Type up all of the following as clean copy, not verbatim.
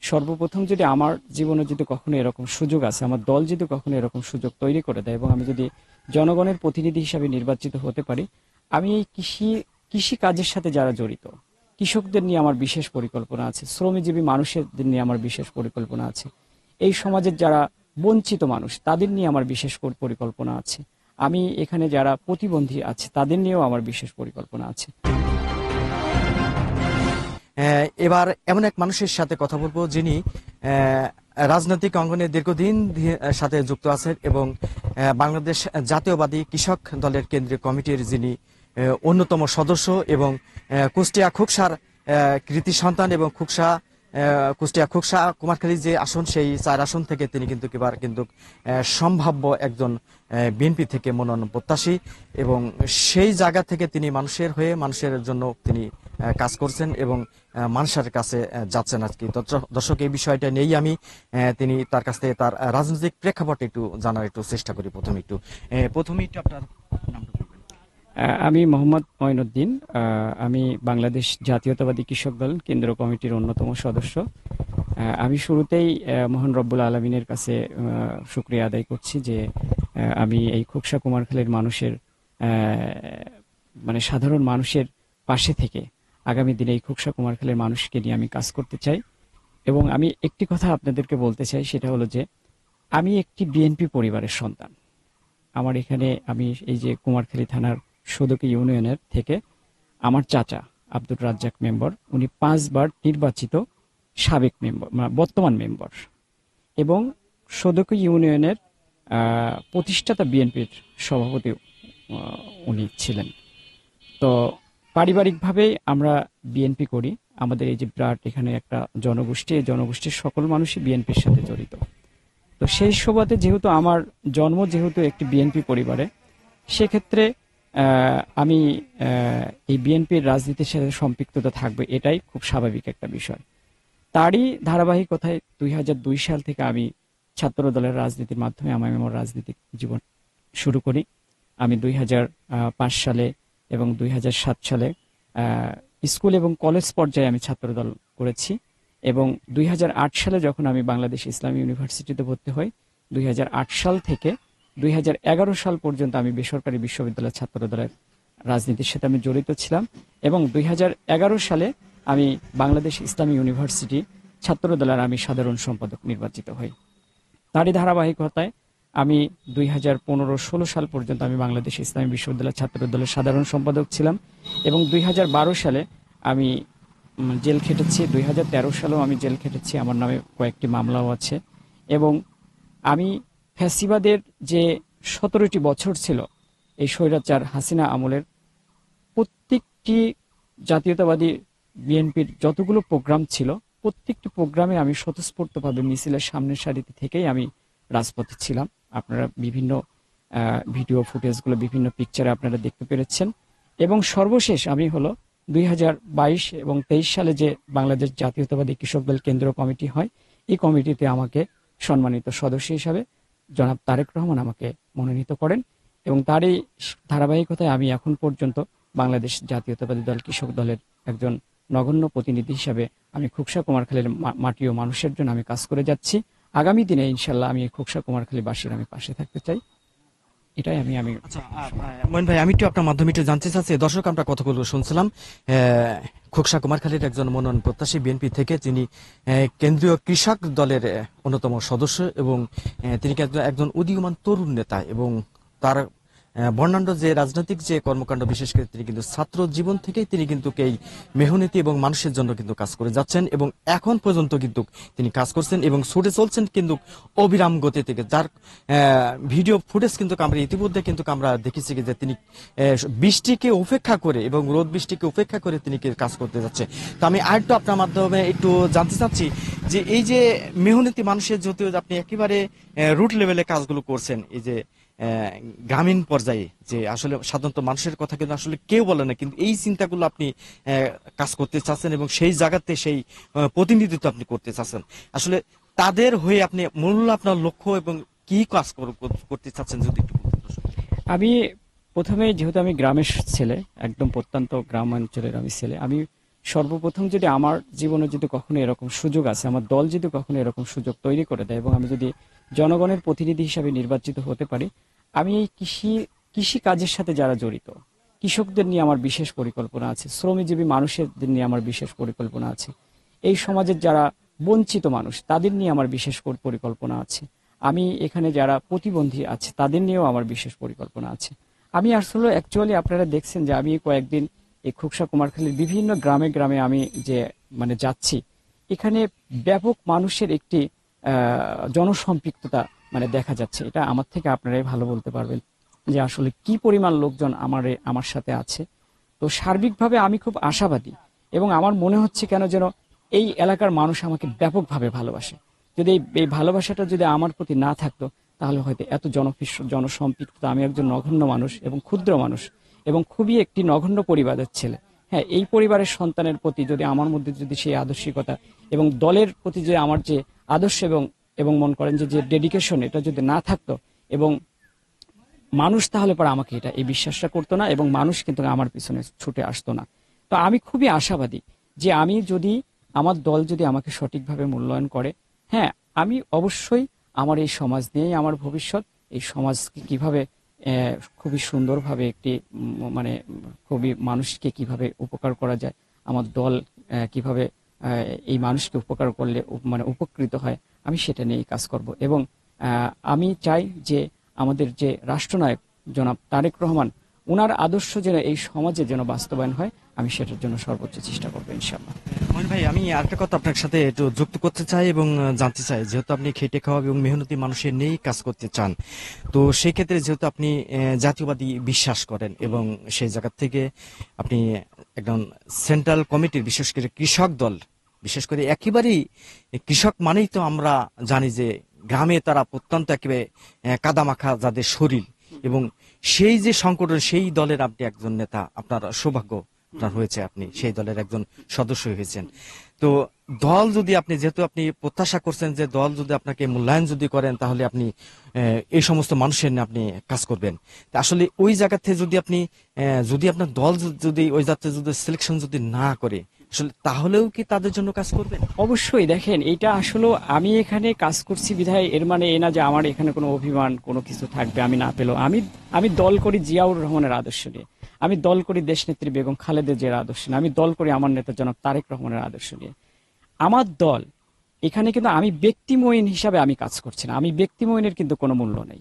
সর্বপ্রথম যদি আমার জীবনে যদি কখনো এরকম সুযোগ আছে, আমার দল যদি কখনো এরকম সুযোগ তৈরি করে দেয় এবং আমি যদি জনগণের প্রতিনিধি হিসাবে নির্বাচিত হতে পারি, আমি এই কৃষি কাজের সাথে যারা জড়িত, কৃষকদের নিয়ে আমার বিশেষ পরিকল্পনা আছে, শ্রমজীবী মানুষদের নিয়ে আমার বিশেষ পরিকল্পনা আছে, এই সমাজের যারা বঞ্চিত মানুষ তাদের নিয়ে আমার বিশেষ পরিকল্পনা আছে, আমি এখানে যারা প্রতিবন্ধী আছে তাদের নিয়েও আমার বিশেষ পরিকল্পনা আছে। এবার এমন এক মানুষের সাথে কথা বলবো যিনি রাজনৈতিক অঙ্গনে দীর্ঘদিন সাথে যুক্ত আছেন এবং বাংলাদেশ জাতীয়বাদী কৃষক দলের কেন্দ্রীয় কমিটির যিনি অন্যতম সদস্য এবং কুষ্টিয়া খুকসার কৃতি সন্তান এবং কুষ্টিয়া খুকসা কুমারখালী যে আসন সেই 4 আসন থেকে তিনি কিন্তু এবার কিন্তু সম্ভাব্য একজন বিএনপি থেকে মনোনয়ন প্রত্যাশী এবং সেই জায়গা থেকে তিনি মানুষের হয়ে মানুষের জন্য তিনি কাজ করছেন এবং মানুষের কাছে যাচ্ছেন আজকে। দর্শক, এই বিষয়টা নিয়েই আমি তিনি তার কাছ থেকে তার রাজনৈতিক প্রেক্ষাপট একটু জানার একটু চেষ্টা করি। প্রথমে একটু আপনার নামটা বলবেন। আমি মোহাম্মদ মঈনুদ্দিন, আমি বাংলাদেশ জাতীয়তাবাদী কৃষক দল কেন্দ্র কমিটির অন্যতম সদস্য। আমি শুরুতেই মহান রব্বুল আলমিনের কাছে শুকরিয়া আদায় করছি যে আমি এই খোকসা কুমারখালীর মানুষের মানে সাধারণ মানুষের পাশে থেকে আগামী দিনে এই খোকসা কুমারখালীর মানুষকে নিয়ে আমি কাজ করতে চাই। এবং আমি একটি কথা আপনাদেরকে বলতে চাই, সেটা হলো যে আমি একটি বিএনপি পরিবারের সন্তান। আমার এখানে আমি এই যে কুমারখালী থানার সদকি ইউনিয়নের থেকে আমার চাচা আব্দুর রাজ্জাক মেম্বার, উনি 5 বার নির্বাচিত সাবেক মেম্বার, বর্তমান মেম্বার এবং সদকি ইউনিয়নের প্রতিষ্ঠাতা বিএনপির সভাপতি উনি ছিলেন। তো পারিবারিকভাবে আমরা বিএনপি করি। আমাদের এই যে বিরাট এখানে একটা জনগোষ্ঠী, এই জনগোষ্ঠীর সকল মানুষই বিএনপির সাথে জড়িত। তো সেই সুবাদে যেহেতু আমার জন্ম যেহেতু একটি বিএনপি পরিবারে, সেক্ষেত্রে আমি এই বিএনপির রাজনীতির সাথে সম্পৃক্ততা থাকবে, এটাই খুব স্বাভাবিক একটা বিষয়। তারই ধারাবাহিকতায় 2002 সাল থেকে আমি ছাত্র দলের রাজনীতির মাধ্যমে আমার রাজনৈতিক জীবন শুরু করি। আমি 2005 সালে এবং 2007 সালে স্কুল এবং কলেজ পর্যায়ে আমি ছাত্র দল করেছি এবং 2008 সালে যখন আমি বাংলাদেশ ইসলামী ইউনিভার্সিটিতে ভর্তি হই, 2008 সাল থেকে 2011 সাল পর্যন্ত আমি বেসরকারি বিশ্ববিদ্যালয়ের ছাত্র দলের রাজনীতির সাথে আমি জড়িত ছিলাম এবং 2011 সালে আমি বাংলাদেশ ইসলামী ইউনিভার্সিটি ছাত্র দলের আমি সাধারণ সম্পাদক নির্বাচিত হই। তারই ধারাবাহিকতায় আমি 2015-16 সাল পর্যন্ত আমি বাংলাদেশ ইসলামী বিশ্ববিদ্যালয় ছাত্র দলের সাধারণ সম্পাদক ছিলাম এবং 2012 সালে আমি জেল খেটেছি। 2013 সালেও আমি জেল খেটেছি, আমার নামে কয়েকটি মামলাও আছে এবং আমি ফ্যাসিবাদের যে 17টি বছর ছিল এই স্বৈরাচার হাসিনা আমলের প্রত্যেকটি জাতীয়তাবাদী বিএনপির যতগুলো প্রোগ্রাম ছিল প্রত্যেকটি প্রোগ্রামে আমি স্বতঃস্ফূর্তভাবে মিছিলের সামনের সারিতে থেকেই আমি রাজপথে ছিলাম। আপনারা বিভিন্ন ভিডিও ফুটেজগুলো বিভিন্ন পিকচারে আপনারা দেখতে পেরেছেন এবং সর্বশেষ আমি হলো 2022 এবং 23 সালে যে বাংলাদেশ জাতীয়তাবাদী কৃষক দল কেন্দ্রীয় কমিটি হয়, এই কমিটিতে আমাকে সম্মানিত সদস্য হিসাবে জনাব তারেক রহমান আমাকে মনোনীত করেন এবং তারই ধারাবাহিকতায় আমি এখন পর্যন্ত বাংলাদেশ জাতীয়তাবাদী দল কৃষক দলের একজন নগণ্য প্রতিনিধি হিসাবে আমি খোকসা কুমারখালীর মাটি ও মানুষের জন্য আমি কাজ করে যাচ্ছি। আগামী দিনে ইনশাল্লাহ আমি খোকসা কুমারখালীবাসীর আমি পাশে থাকতে চাই, এটাই আমি। আচ্ছা মঈন ভাই, আমি একটু আপনার মাধ্যমে একটু জানতে চাচ্ছি, দর্শক আমরা কথাগুলো শুনছিলাম খোকসা কুমারখালীর একজন মনোনয়ন প্রত্যাশী বিএনপি থেকে, তিনি কেন্দ্রীয় কৃষক দলের অন্যতম সদস্য এবং তিনি একজন উদীয়মান তরুণ নেতা এবং তার বর্ণাঢ্য যে রাজনৈতিক যে কর্মকাণ্ড, বিশেষ করে তিনি কিন্তু ছাত্র জীবন থেকেই তিনি কিন্তু এই মেহনতি এবং মানুষের জন্য কিন্তু কাজ করে যাচ্ছেন এবং এখন পর্যন্ত কিন্তু তিনি কাজ করছেন এবং ছুটে চলছেন কিন্তু অবিরাম গতি থেকে, যার ভিডিও ফুটেজ কিন্তু আমরা ইতিমধ্যে কিন্তু আমরা দেখেছি যে তিনি বৃষ্টিকে উপেক্ষা করে এবং রোদ বৃষ্টিকে উপেক্ষা করে তিনি কাজ করতে যাচ্ছে। তো আমি আরেকটু আপনার মাধ্যমে একটু জানতে চাচ্ছি যে এই যে মেহনতি মানুষের যদিও আপনি একেবারে রুট লেভেলে কাজগুলো করছেন, এই যে গ্রামীণ পর্যায়ে যে আসলে সাধারণত মানুষের কথা কিন্তু আসলে কেউ বলে না, কিন্তু এই চিন্তাগুলো আপনি কাজ করতে চাচ্ছেন এবং সেই জায়গাতে সেই প্রতিনিধিত্ব আপনি করতে চাচ্ছেন, আসলে তাদের হয়ে আপনি মূল আপনার লক্ষ্য এবং কি কাজ করতে চাচ্ছেন যদি একটু। আমি প্রথমে যেহেতু আমি গ্রামের ছেলে, একদম প্রত্যন্ত গ্রামাঞ্চলের আমি ছেলে, আমি সর্বপ্রথম যদি আমার জীবনে যদি কখনো এরকম সুযোগ আছে, আমার দল যদি কখনো এরকম সুযোগ তৈরি করে দেয় এবং আমি যদি জনগণের প্রতিনিধি হিসাবে নির্বাচিত হতে পারি, আমি এই কৃষি কাজের সাথে যারা জড়িত, কৃষকদের নিয়ে আমার বিশেষ পরিকল্পনা আছে, শ্রমজীবী মানুষদের নিয়ে আমার বিশেষ পরিকল্পনা আছে, এই সমাজের যারা বঞ্চিত মানুষ তাদের নিয়ে আমার বিশেষ পরিকল্পনা আছে, আমি এখানে যারা প্রতিবন্ধী আছে তাদের নিয়েও আমার বিশেষ পরিকল্পনা আছে। আমি আসলে অ্যাকচুয়ালি আপনারা দেখছেন যে আমি কয়েকদিন এই খোকসা কুমারখালীর বিভিন্ন গ্রামে গ্রামে আমি যে মানে যাচ্ছি, এখানে ব্যাপক মানুষের একটি জনসম্পৃক্ততা মানে দেখা যাচ্ছে। এটা আমার থেকে আপনারাই ভালো বলতে পারবেন যে আসলে কি পরিমাণ লোকজন আমার সাথে আছে। তো সার্বিকভাবে আমি খুব আশাবাদী এবং আমার মনে হচ্ছে কেন যেন এই এলাকার মানুষ আমাকে ব্যাপকভাবে ভালোবাসে। যদি এই ভালোবাসাটা যদি আমার প্রতি না থাকতো তাহলে হয়তো এত জনসম্পৃক্ততা। আমি একজন নগণ্য মানুষ এবং ক্ষুদ্র মানুষ এবং খুবই একটি নগণ্য পরিবারের ছেলে। হ্যাঁ, এই পরিবারের সন্তানের প্রতি যদি আমার মধ্যে যদি সেই আদর্শিকতা এবং দলের প্রতি যে আমার যে আদর্শ এবং এবং মনে করেন যে ডেডিকেশন, এটা যদি না থাকতো এবং মানুষ তাহলে পরে আমাকে এই বিশ্বাসটা করতো না এবং মানুষ কিন্তু আমার পিছনে ছুটে আসতো না। তো আমি খুবই আশাবাদী যে আমি যদি আমার দল যদি আমাকে সঠিকভাবে মূল্যায়ন করে, হ্যাঁ, আমি অবশ্যই আমার এই সমাজ নিয়েই আমার ভবিষ্যৎ, এই সমাজকে কিভাবে খুবই সুন্দরভাবে একটি মানে খুবই মানুষকে কিভাবে উপকার করা যায়, আমার দল কিভাবে এই মানুষকে উপকার করলে মানে উপকৃত হয়, আমি সেটা নিয়েই কাজ করব। এবং আমি চাই যে আমাদের যে রাষ্ট্রনায়ক জনাব তারেক রহমান, ওনার আদর্শ যেন এই সমাজে যেন বাস্তবায়ন হয়, আমি সেটার জন্য সর্বোচ্চ চেষ্টা করবো ইনশাআল্লাহ। মইন ভাই, আমি আরেকটা কথা আপনার সাথে একটু যুক্ত করতে চাই এবং জানতে চাই, যেহেতু আপনি খেটে খাওয়া এবং মেহনতি মানুষের নিয়েই কাজ করতে চান, তো সেই ক্ষেত্রে যেহেতু আপনি জাতীয়বাদী বিশ্বাস করেন এবং সেই জায়গা থেকে আপনি একদম সেন্ট্রাল কমিটির, বিশেষ করে কৃষক দল, বিশেষ করে একেবারেই কৃষক মানেই তো আমরা জানি যে গ্রামে তারা প্রত্যন্ত একেবারে কাদামাখা যাদের শরীর, এবং সেই যে সংগঠন, সেই দলের আপনি একজন নেতা, আপনার সৌভাগ্য আপনার হয়েছে, আপনি সেই দলের একজন সদস্য হয়েছেন। তো দল যদি আপনি, যেহেতু আপনি প্রত্যাশা করছেন যে দল যদি আপনাকে মূল্যায়ন যদি করেন তাহলে আপনি এই সমস্ত মানুষের নিয়ে আপনি কাজ করবেন, তা আসলে ওই জায়গা থেকে যদি আপনি যদি আপনার দল যদি ওই জায়গাতে যদি সিলেকশন যদি না করে, আসলে তাহলেও কি তাদের জন্য কাজ করবেন? অবশ্যই দেখেন, এটা আসলে আমি এখানে কাজ করছি বিধায় এর মানে এ না যে আমার এখানে কোনো অভিমান কোনো কিছু থাকবে আমি না পেলেও। আমি দল করি জিয়াউর রহমানের আদর্শ নিয়ে, আমি দল করি দেশনেত্রী বেগম খালেদা জিয়ার আদর্শ নিয়ে, আমি দল করি আমার নেতা জনাব তারেক রহমানের আদর্শ নিয়ে। আমার দল এখানে কিন্তু আমি ব্যক্তিময়ীন হিসাবে আমি কাজ করছি না, আমি ব্যক্তিময়ীনের কিন্তু কোনো মূল্য নেই।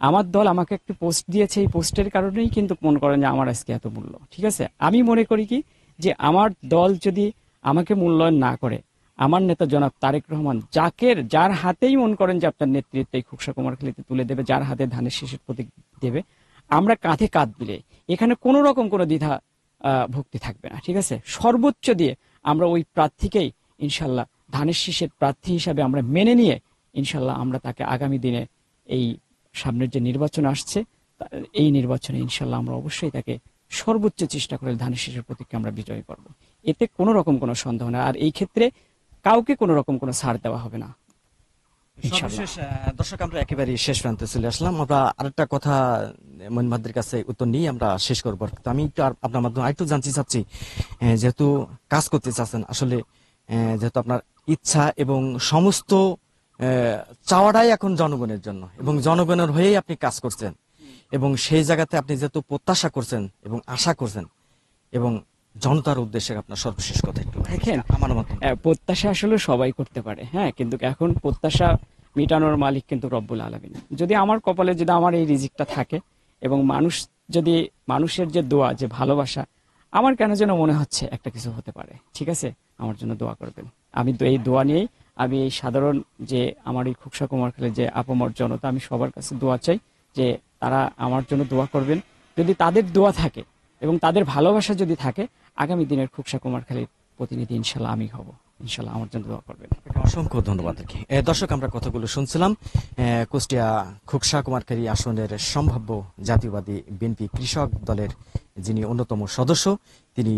আমার দল আমাকে একটি পোস্ট দিয়েছে, এই পোস্টের কারণেই কিন্তু মনে করেন যে আমার আজকে এত মূল্য। ঠিক আছে, আমি মনে করি কি যে আমার দল যদি আমাকে মূল্যায়ন না করে, আমার নেতা জনাব তারেক রহমান যার হাতেই মনে করেন যে আপনার নেতৃত্বে খোকসা কুমারখালীতে তুলে দেবে, যার হাতে ধানের শীষের প্রতীক দেবে, আমরা কাঁধে কাঁধ মিলে এখানে কোনো রকম কোনো দ্বিধা ভক্তি থাকবে না। ঠিক আছে, সর্বোচ্চ দিয়ে আমরা ওই প্রার্থীকেই ইনশাল্লাহ ধানের শীষের প্রার্থী হিসাবে আমরা মেনে নিয়ে ইনশাল্লাহ আমরা তাকে আগামী দিনে এই সামনের যে নির্বাচন আসছে, এই নির্বাচনে ইনশাল্লাহ আমরা অবশ্যই তাকে সর্বোচ্চ চেষ্টা করে ধানের শীষের প্রতীককে আমরা বিজয়ী করব। এতে কোনো রকম কোনো সন্দেহ না, আর এই ক্ষেত্রে কাউকে কোনো রকম কোনো ছাড় দেওয়া হবে না ইনশাল্লাহ। সর্বশেষ দর্শক, আমরা একেবারে শেষ প্রান্তে চলে আসলাম। আমরা আরেকটা কথা মইন ভাইদের কাছে উত্তর নিয়ে আমরা শেষ করবো। তো আমি একটু আপনার মাধ্যমে আরেকটু জানতে চাচ্ছি, যেহেতু কাজ করতে চাচ্ছেন, আসলে যেহেতু আপনার ইচ্ছা এবং সমস্ত চাওয়াটাই এখন জনগণের জন্য এবং জনগণের হয়েই আপনি কাজ করছেন, এবং সেই জায়গাতে আপনি যেহেতু প্রত্যাশা করছেন এবং আশা করছেন, এবং জনতার উদ্দেশ্যে আপনার সর্বশেষ কথা একটু দেখেন, আমার মাধ্যমে। প্রত্যাশা আসলে সবাই করতে পারে, হ্যাঁ, কিন্তু এখন প্রত্যাশা মিটানোর মালিক কিন্তু রব্বুল আলামিন। যদি আমার কপালে যদি আমার এই রিজিকটা থাকে এবং যদি মানুষের যে দোয়া, যে ভালোবাসা, আমার কেন যেন মনে হচ্ছে একটা কিছু হতে পারে। ঠিক আছে, আমার জন্য দোয়া করবেন। আমি তো এই দোয়া নিয়েই, আমি এই সাধারণ যে আমার এই খোকসা কুমারখালীর যে আপামর জনতা, আমি সবার কাছে দোয়া চাই যে তারা আমার জন্য দোয়া করবেন। যদি তাদের দোয়া থাকে এবং তাদের ভালোবাসা যদি থাকে, আগামী দিনের খোকসা কুমারখালীর প্রতিনিধি ইনশাল্লাহ আমি হব। ইনশাল্লাহ আমার জন্য দোয়া করবেন। অসংখ্য ধন্যবাদ। দর্শক, আমরা কথাগুলো শুনছিলাম কুষ্টিয়া খোকসা কুমারখালী আসনের সম্ভাব্য জাতীয়বাদী বিএনপি কৃষক দলের যিনি অন্যতম সদস্য, তিনি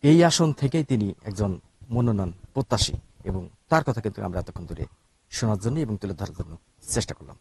এই আসন থেকেই তিনি একজন মনোনয়ন প্রত্যাশী, এবং তার কথা কিন্তু আমরা এতক্ষণ ধরে শোনার জন্য এবং তুলে ধরার জন্য চেষ্টা করলাম।